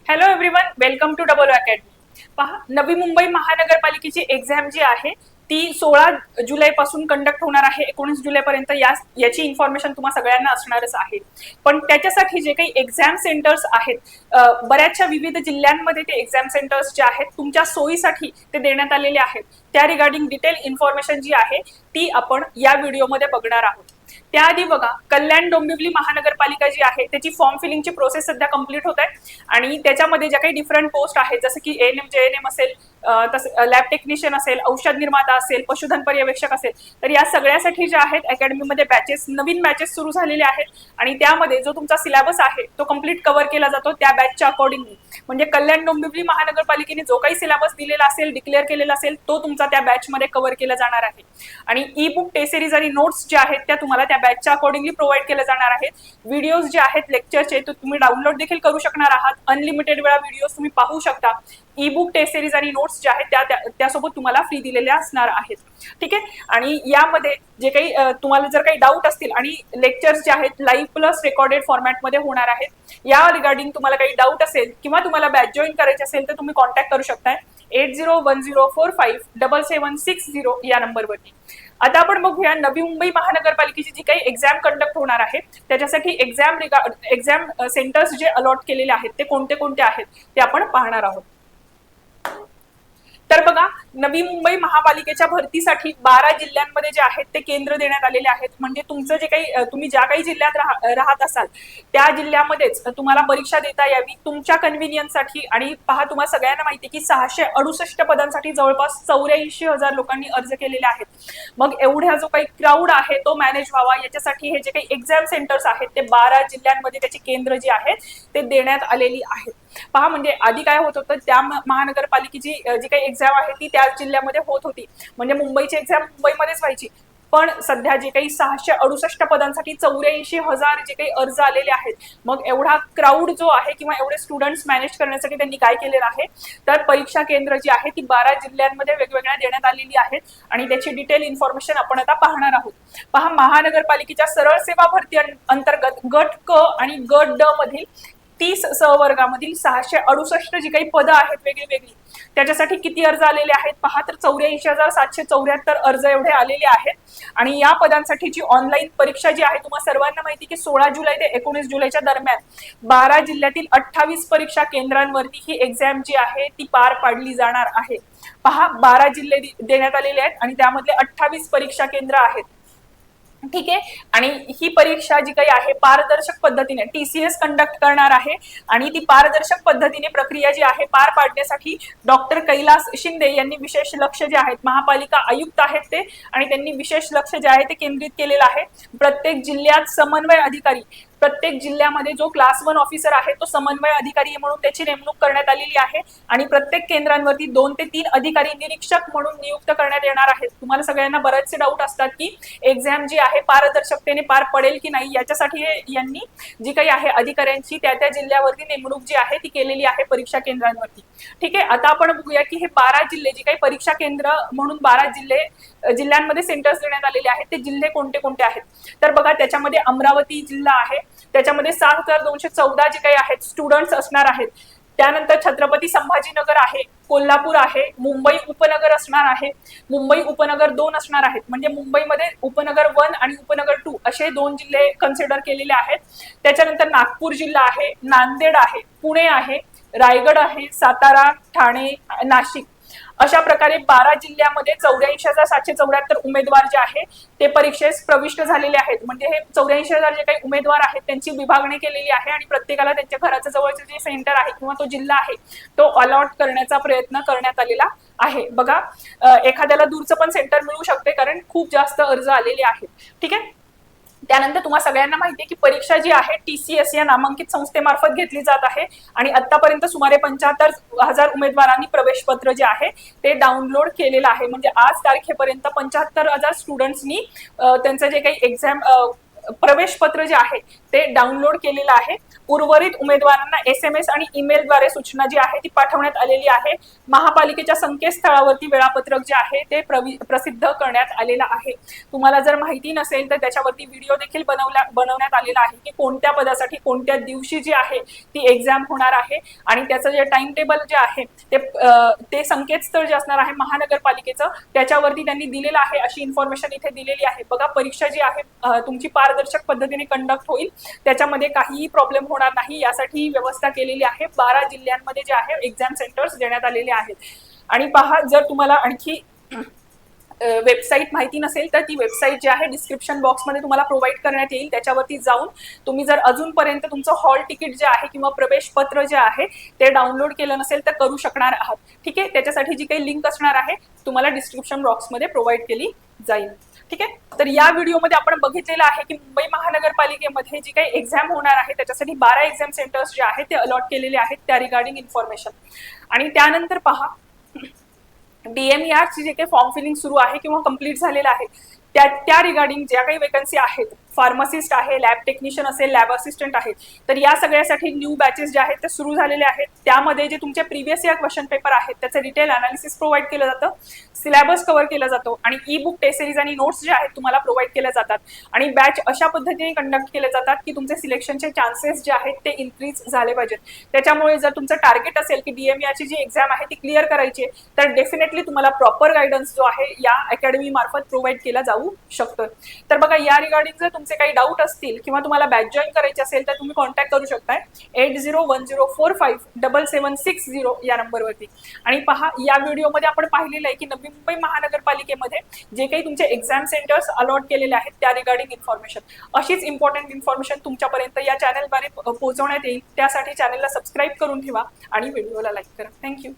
Hello everyone, welcome to double academy. पहा, नवी मुंबई महानगरपालिकेची exam जी आहे ती 16 जुलै पासून कंडक्ट होणार आहे. 19 जुलैपर्यंत याची इन्फॉर्मेशन तुम्हा सगळ्यांना असणारच आहे. पण त्याच्यासाठी जे काही एक्झाम सेंटर्स आहेत, बऱ्याचशा विविध जिल्ह्यांमध्ये ते एक्झाम सेंटर्स जे आहेत तुमच्या सोयीसाठी ते देण्यात आलेले आहेत. त्या रिगार्डिंग डिटेल इन्फॉर्मेशन जी आहे ती आपण या व्हिडिओमध्ये बघणार आहोत. त्याआधी बघा, कल्याण डोंबिवली महानगरपालिका जी आहे त्याची फॉर्म फिलिंगची प्रोसेस सध्या कंप्लीट होत आहे आणि त्याच्यामध्ये ज्या काही डिफरंट पोस्ट आहेत जसं की एएनएम जेएनएम असेल, लॅब टेक्निशियन असेल, औषध निर्माता असेल, पशुधन पर्यवेक्षक असेल, तर या सगळ्यासाठी ज्या आहेत अकॅडमीमध्ये नवीन बॅचेस सुरू झालेले आहेत आणि त्यामध्ये जो तुमचा सिलेबस आहे तो कंप्लीट कव्हर केला जातो त्या बॅचच्या अकॉर्डिंगली. म्हणजे कल्याण डोंबिवली महानगरपालिकेने जो काही सिलेबस दिलेला असेल, डिक्लेअर केलेला असेल, तो तुमचा त्या बॅचमध्ये कव्हर केला जाणार आहे. आणि ई बुक, टेस्ट सिरीज आणि नोट्स ज्या आहेत त्या तुम्हाला त्या बॅचच्या अकॉर्डिंगली प्रोव्हाइड केले जाणार आहेत. व्हिडिओज जे आहेत लेक्चरचे तो तुम्ही डाउनलोड देखील करू शकणार आहात. अनलिमिटेड वेळा व्हिडिओज तुम्ही पाहू शकता. ई बुक, टेस्ट सिरीज आणि नोट्स जे आहेत त्यासोबत तुम्हाला फ्री दिलेल्या असणार आहेत. ठीक आहे. आणि यामध्ये जे काही तुम्हाला जर काही डाऊट असतील आणि लेक्चर्स जे आहेत लाईव्ह प्लस रेकॉर्डेड फॉर्मॅटमध्ये होणार आहेत, या रिगार्डिंग तुम्हाला काही डाऊट असेल किंवा तुम्हाला बॅच जॉईन करायची असेल तर तुम्ही कॉन्टॅक्ट करू शकताय 8010457760 या नंबरवरती. आता आपण बघूया नवी मुंबई महानगरपालिकेची जी काही एक्झाम कंडक्ट होणार आहे त्याच्यासाठी एक्झाम सेंटर्स जे अलॉट केलेले आहेत ते कोणते कोणते आहेत ते आपण पाहणार आहोत. तर बघा, नवी मुंबई महापालिकेच्या भरतीसाठी 12 जिल्ह्यांमध्ये जे आहेत ते केंद्र देण्यात आलेले आहेत. म्हणजे तुमचं जे काही तुम्ही ज्या काही जिल्ह्यात राहत असाल त्या जिल्ह्यामध्येच तुम्हाला परीक्षा देता यावी तुमच्या कन्व्हिनियन्ससाठी. आणि पहा, तुम्हाला सगळ्यांना माहिती की 668 पदांसाठी जवळपास 84,000 लोकांनी अर्ज केलेले आहेत. मग एवढ्या जो काही क्राऊड आहे तो मॅनेज व्हावा याच्यासाठी हे जे काही एक्झाम सेंटर्स आहेत ते 12 जिल्ह्यांमध्ये त्याची केंद्र जी आहेत ते देण्यात आलेली आहेत. पहा, म्हणजे आधी काय होत होतं, त्या महानगरपालिकेची जी काही एक्झाम आहे ती त्याच जिल्ह्यामध्ये होत होती. म्हणजे मुंबईची एक्झाम मुंबईमध्येच व्हायची. पण सध्या जे काही 668 पदांसाठी 84,000 जे काही अर्ज आलेले आहेत, मग एवढा क्राऊड जो आहे किंवा एवढे स्टुडंट्स मॅनेज करण्यासाठी त्यांनी काय केलेलं आहे, तर परीक्षा केंद्र जी आहे ती 12 जिल्ह्यांमध्ये वेगवेगळ्या देण्यात आलेली आहेत आणि त्याची डिटेल इन्फॉर्मेशन आपण आता पाहणार आहोत. पहा, महानगरपालिकेच्या सरळ सेवा भरती अंतर्गत गट क आणि गट ड मधील 30 सहवर्गामधील 668 जी काही पदं आहेत वेगळी वेगळी त्याच्यासाठी किती अर्ज आलेले आहेत पहा, तर 84,774 अर्ज एवढे आलेले आहेत. आणि या पदांसाठीची ऑनलाईन परीक्षा जी आहे तुम्हाला सर्वांना माहिती की 16 जुलै ते 19 जुलैच्या दरम्यान 12 जिल्ह्यातील 28 परीक्षा केंद्रांवरती ही एक्झाम जी आहे ती पार पाडली जाणार आहे. पहा, 12 जिल्हे देण्यात आलेले आहेत आणि त्यामधले 28 परीक्षा केंद्र आहेत. ठीक आहे. आणि ही परीक्षा जी काही आहे पारदर्शक पद्धतीने टीसीएस कंडक्ट करणार आहे आणि ती पारदर्शक पद्धतीने प्रक्रिया जी आहे पार पाडण्यासाठी डॉक्टर कैलास शिंदे यांनी विशेष लक्ष जे आहेत, महापालिका आयुक्त आहेत ते, आणि त्यांनी विशेष लक्ष जे आहे ते केंद्रित केलेलं आहे. प्रत्येक जिल्ह्यात समन्वय अधिकारी, प्रत्येक जिल्ह्यामध्ये जो क्लास 1 ऑफिसर आहे तो समन्वय अधिकारी म्हणून त्याची नेमणूक करण्यात आलेली आहे आणि प्रत्येक केंद्रांवरती 2 ते 3 अधिकारी निरीक्षक म्हणून नियुक्त करण्यात येणार आहेत. तुम्हाला सगळ्यांना बरेचसे डाऊट असतात की एक्झाम जी आहे पारदर्शकतेने पार पडेल की नाही, याच्यासाठी यांनी जी काही आहे अधिकाऱ्यांची त्या जिल्ह्यावरती नेमणूक जी आहे ती केलेली आहे परीक्षा केंद्रांवरती. ठीक आहे. आता आपण बघूया की हे 12 जिल्हे जी काही परीक्षा केंद्र म्हणून 12 जिल्ह्यांमध्ये सेंटर्स देण्यात आलेले आहेत ते जिल्हे कोणते कोणते आहेत, तर बघा, त्याच्यामध्ये अमरावती जिल्हा आहे, त्याच्यामध्ये 7,214 जे काही आहेत स्टुडंट्स असणार आहेत. त्यानंतर छत्रपती संभाजीनगर आहे, कोल्हापूर आहे, मुंबई उपनगर असणार आहे, मुंबई उपनगर 2 असणार आहेत. म्हणजे मुंबईमध्ये उपनगर 1 आणि उपनगर 2 असे 2 जिल्हे कन्सिडर केलेले आहेत. त्याच्यानंतर नागपूर जिल्हा आहे, नांदेड आहे, पुणे आहे, रायगड आहे, सातारा, ठाणे, नाशिक, अशा प्रकारे 12 जिल्ह्यामध्ये 84,774 उमेदवार जे आहे ते परीक्षेस प्रविष्ट झालेले आहेत. म्हणजे हे 84,000 जे काही उमेदवार आहेत त्यांची विभागणी केलेली आहे आणि प्रत्येकाला त्यांच्या घराच्या जवळचे जे सेंटर आहे किंवा तो जिल्हा आहे तो अलॉट करण्याचा प्रयत्न करण्यात आलेला आहे. बघा, एखाद्याला दूरचं पण सेंटर मिळू शकते कारण खूप जास्त अर्ज आलेले आहेत. ठीक आहे. त्यानंतर तुम्हाला सगळ्यांना माहिती आहे की परीक्षा जी आहे टीसीएस या नामांकित संस्थेमार्फत घेतली जात आहे आणि आतापर्यंत सुमारे 75,000 उमेदवारांनी प्रवेश पत्र जे आहे ते डाउनलोड केलेलं आहे. म्हणजे आज तारखेपर्यंत 75,000 स्टुडंट्सनी त्यांचं जे काही एक्झाम प्रवेश पत्र जे आहे ते डाउनलोड केलेलं आहे. उर्वरित उमेदवारांना SMS आणि ईमेलद्वारे सूचना जी आहे ती पाठवण्यात आलेली आहे. महापालिकेच्या संकेतस्थळावरती वेळापत्रक जे आहे ते प्रसिद्ध करण्यात आलेलं आहे. तुम्हाला जर माहिती नसेल तर त्याच्यावरती व्हिडिओ देखील बनवण्यात आलेला आहे की कोणत्या पदासाठी कोणत्या दिवशी जी आहे ती एक्झाम होणार आहे आणि त्याचं जे टाइम टेबल जे आहे ते संकेतस्थळ जे असणार आहे महानगरपालिकेचं त्याच्यावरती त्यांनी दिलेलं आहे. अशी इन्फॉर्मेशन इथे दिलेली आहे. बघा, परीक्षा जी आहे तुमची पारदर्शक पद्धतीने कंडक्ट होईल, त्याच्यामध्ये काहीही प्रॉब्लेम होणार नाही यासाठी व्यवस्था केलेली आहे. 12 जिल्ह्यांमध्ये जे आहे एक्झाम सेंटर्स देण्यात आलेले आहेत. आणि पहा, जर तुम्हाला आणखी वेबसाईट माहिती नसेल तर ती वेबसाईट जी आहे डिस्क्रिप्शन बॉक्समध्ये तुम्हाला प्रोव्हाइड करण्यात येईल. त्याच्यावरती जाऊन तुम्ही जर अजूनपर्यंत तुमचं हॉल तिकीट जे आहे किंवा प्रवेश पत्र जे आहे ते डाउनलोड केलं नसेल तर करू शकणार आहात. ठीक आहे, त्याच्यासाठी जी काही लिंक असणार आहे तुम्हाला डिस्क्रिप्शन बॉक्समध्ये प्रोव्हाइड केली जाईल. ठीक आहे, तर या व्हिडिओमध्ये आपण बघितलेलं आहे की मुंबई महानगरपालिकेमध्ये जी काही एक्झाम होणार आहे त्याच्यासाठी 12 एक्झाम सेंटर्स जे आहेत ते अलॉट केलेले आहेत त्या रिगार्डिंग इन्फॉर्मेशन. आणि त्यानंतर पहा, DMER ची जे काही फॉर्म फिलिंग सुरू आहे किंवा कंप्लीट झालेलं आहे त्या रिगार्डिंग ज्या काही वेकन्सी आहेत, फार्मासिस्ट आहे, लॅब टेक्निशियन असेल, लॅब असिस्टंट आहेत, तर या सगळ्यासाठी न्यू बॅचेस जे आहेत ते सुरू झालेले आहेत. त्यामध्ये जे तुमचे प्रिव्हियस इयर क्वेश्चन पेपर आहेत त्याचं डिटेल अनालिसिस प्रोव्हाइड केलं जातं, सिलेबस कव्हर केला जातो आणि ई बुक टेस्ट सिरीज आणि नोट्स जे आहेत तुम्हाला प्रोव्हाइड केल्या जातात. आणि बॅच अशा पद्धतीने कंडक्ट केले जातात की तुमचे सिलेक्शनचे चान्सेस जे आहेत ते इन्क्रीज झाले पाहिजेत. त्याच्यामुळे जर तुमचं टार्गेट असेल की DMER ची जी एक्झाम आहे ती क्लिअर करायची तर डेफिनेटली तुम्हाला प्रॉपर गायडन्स जो आहे या अकॅडमी मार्फत प्रोव्हाइड केला जाऊ शकतो. तर बघा, या रिगार्डिंग जर तुमचे काही डाऊट असतील किंवा तुम्हाला बॅच जॉईन करायची असेल तर तुम्ही कॉन्टॅक्ट करू शकताय 8010457760 या नंबरवरती. आणि पहा, या व्हिडिओमध्ये आपण पाहिलेलं आहे की नवी मुंबई महानगरपालिकेमध्ये जे काही तुमचे एक्झाम सेंटर्स अलॉट केलेले आहेत त्या रिगार्डिंग इन्फॉर्मेशन, अशीच इम्पॉर्टंट इन्फॉर्मेशन तुमच्यापर्यंत या चॅनलद्वारे पोहोचवण्यात येईल. त्यासाठी चॅनलला सबस्क्राईब करून ठेवा आणि व्हिडिओला लाईक करा. थँक्यू.